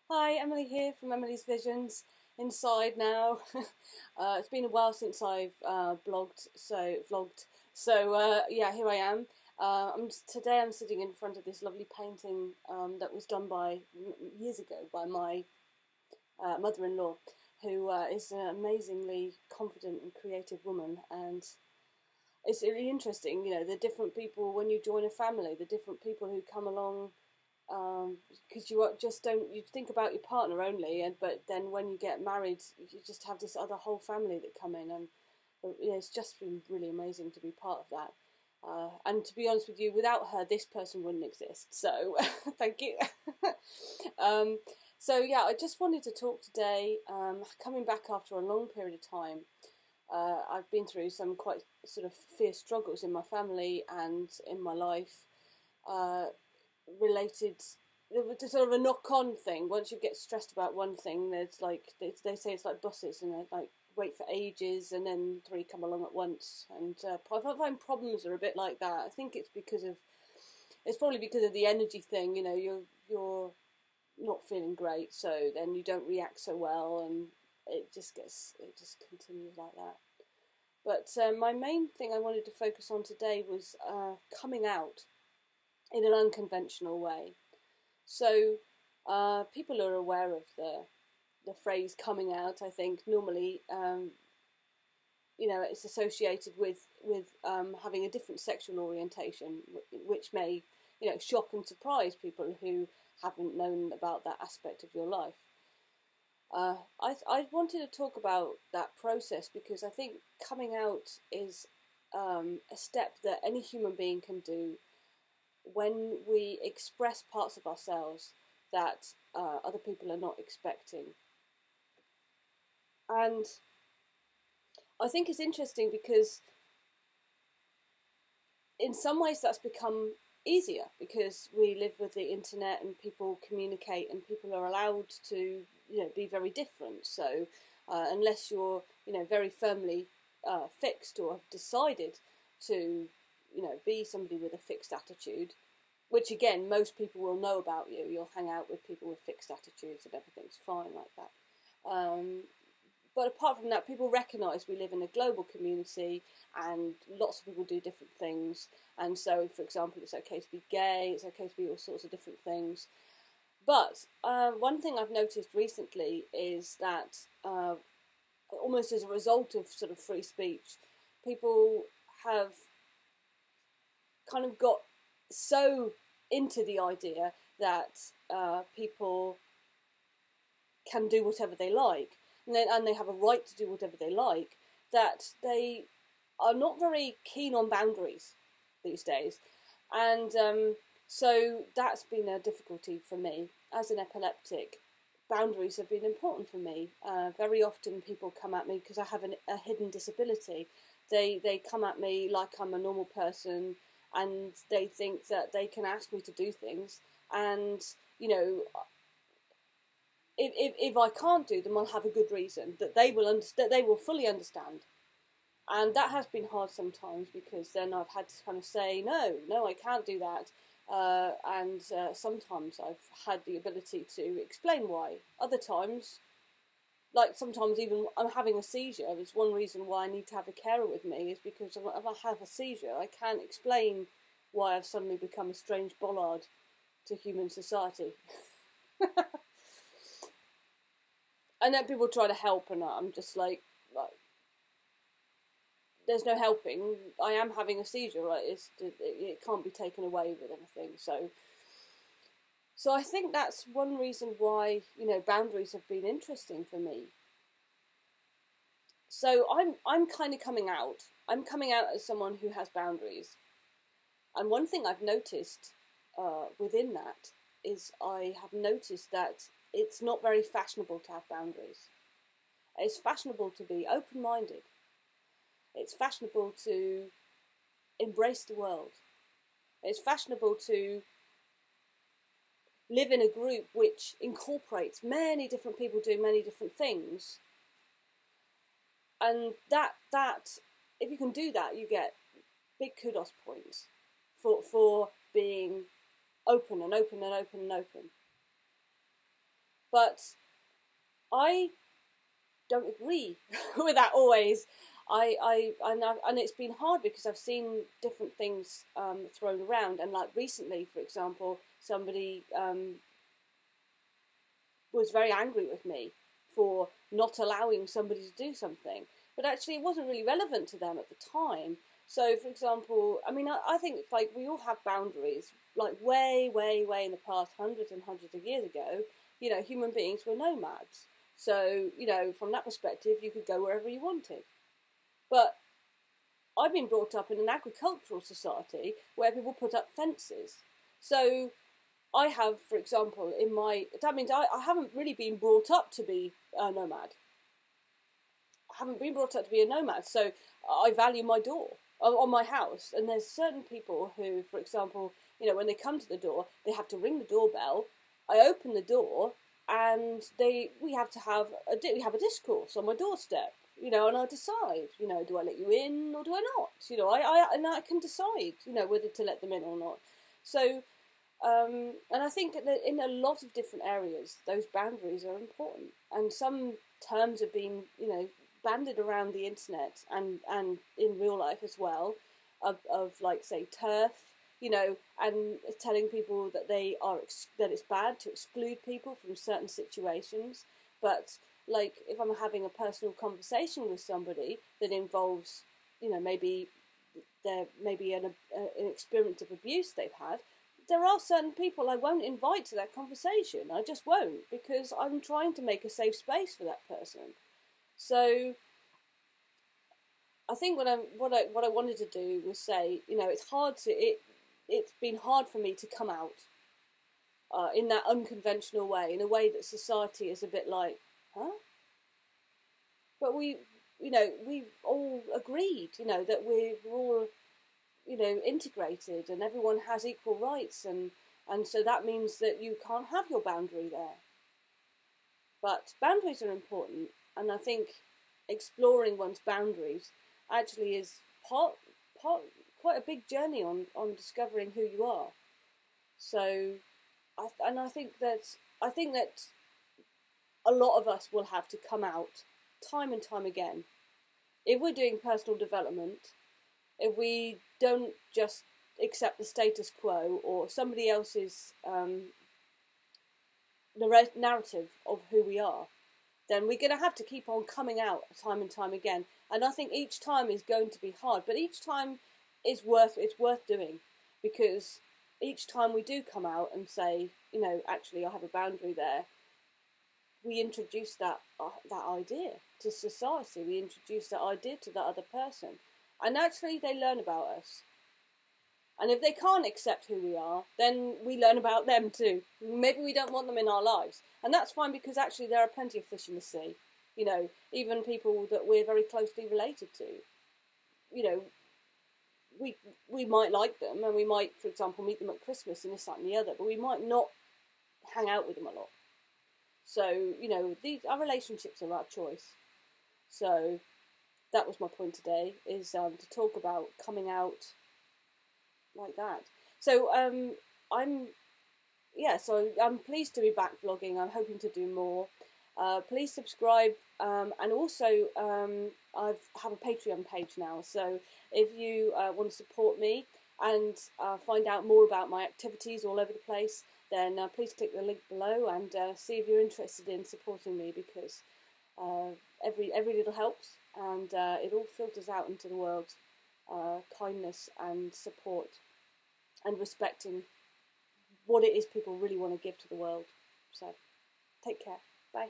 Hi, Emily here from Emily's Visions. Inside now. It's been a while since I've vlogged. Yeah, here I am. Today I'm sitting in front of this lovely painting that was done by years ago by my mother-in-law, who is an amazingly confident and creative woman. And it's really interesting, the different people when you join a family, the different people who come along because just don't you think about your partner only, but then when you get married, you just have this other whole family that come in, and it's just been really amazing to be part of that. And to be honest with you, without her, this person wouldn't exist. So thank you. So yeah, I just wanted to talk today. Coming back after a long period of time, I've been through some quite sort of fierce struggles in my family and in my life. Related to sort of a knock-on thing. Once you get stressed about one thing, there's like they say it's like buses, and they like wait for ages, and then three come along at once. And I find problems are a bit like that. I think it's probably because of the energy thing. You're not feeling great, so then you don't react so well, and it just continues like that. But my main thing I wanted to focus on today was coming out in an unconventional way. So people are aware of the phrase coming out. I think normally it's associated with having a different sexual orientation, which may shock and surprise people who haven't known about that aspect of your life. I wanted to talk about that process because I think coming out is a step that any human being can do when we express parts of ourselves that other people are not expecting. And I think it's interesting because in some ways that's become easier because we live with the internet and people communicate and people are allowed to be very different. So unless you're very firmly fixed or have decided to be somebody with a fixed attitude, which again, most people will know about you. You'll hang out with people with fixed attitudes and everything's fine like that. But apart from that, people recognise we live in a global community and lots of people do different things. And so, for example, it's okay to be gay, it's okay to be all sorts of different things. But one thing I've noticed recently is that almost as a result of sort of free speech, people have kind of got so into the idea that people can do whatever they like, and they have a right to do whatever they like, that they are not very keen on boundaries these days. And so that's been a difficulty for me. As an epileptic, boundaries have been important for me. Very often people come at me because I have a hidden disability. They come at me like I'm a normal person, and they think that they can ask me to do things, and if I can't do them, I'll have a good reason that they will fully understand. And that has been hard sometimes because then I've had to kind of say no, I can't do that. And sometimes I've had the ability to explain why. Other times, like sometimes even I'm having a seizure. There's one reason why I need to have a carer with me is because if I have a seizure, I can't explain why I've suddenly become a strange bollard to human society. And then people try to help, and I'm just like there's no helping. I am having a seizure, right? It can't be taken away with anything. So I think that's one reason why boundaries have been interesting for me. So I'm kind of coming out. I'm coming out as someone who has boundaries. And one thing I've noticed within that is I have noticed that it's not very fashionable to have boundaries. It's fashionable to be open-minded. It's fashionable to embrace the world. It's fashionable to live in a group which incorporates many different people doing many different things. And that if you can do that, you get big kudos points for being open and open and open and open. But I don't agree with that always. And it's been hard because I've seen different things thrown around, and like recently, for example, somebody was very angry with me for not allowing somebody to do something, but actually it wasn't really relevant to them at the time. So, for example, I mean, I think like we all have boundaries. Like way, way, way in the past, hundreds and hundreds of years ago, you know, human beings were nomads. So, you know, from that perspective, you could go wherever you wanted. But I've been brought up in an agricultural society where people put up fences. So I have, for example, that means I haven't really been brought up to be a nomad. I haven't been brought up to be a nomad, so I value my door on my house. And there's certain people who, for example, you know, when they come to the door, they have to ring the doorbell. I open the door, and we have a discourse on my doorstep, you know, and I decide, you know, do I let you in or do I not? You know, I can decide, you know, whether to let them in or not. So, and I think that in a lot of different areas, those boundaries are important. And some terms have been, you know, banded around the internet and in real life as well, of like, say, turf, you know, and telling people that that it's bad to exclude people from certain situations. But like, if I'm having a personal conversation with somebody that involves, you know, maybe an experience of abuse they've had, there are certain people I won't invite to that conversation. I just won't, because I'm trying to make a safe space for that person. So I think what I wanted to do was say, you know, it's been hard for me to come out in that unconventional way, in a way that society is a bit like, huh? But we've all agreed, you know, that we're all, you know, integrated and everyone has equal rights, and so that means that you can't have your boundary there. But boundaries are important, and I think exploring one's boundaries actually is part quite a big journey on discovering who you are. So, I think that a lot of us will have to come out time and time again if we're doing personal development. If we don't just accept the status quo or somebody else's narrative of who we are, then we're going to have to keep on coming out time and time again. And I think each time is going to be hard, but each time it's worth doing, because each time we do come out and say, you know, actually I have a boundary there, we introduce that idea to society. We introduce that idea to the other person, and actually they learn about us. And if they can't accept who we are, then we learn about them too. Maybe we don't want them in our lives. And that's fine, because actually there are plenty of fish in the sea. You know, even people that we're very closely related to. You know, we might like them, and we might, for example, meet them at Christmas and this, that and the other, but we might not hang out with them a lot. So, you know, our relationships are our choice. So that was my point today, is to talk about coming out like that. So I'm pleased to be back vlogging. I'm hoping to do more. Please subscribe, and also I have a Patreon page now, so if you want to support me and find out more about my activities all over the place, then please click the link below and see if you're interested in supporting me, because every little helps, and it all filters out into the world. Kindness and support and respecting what it is people really want to give to the world. So take care. Bye.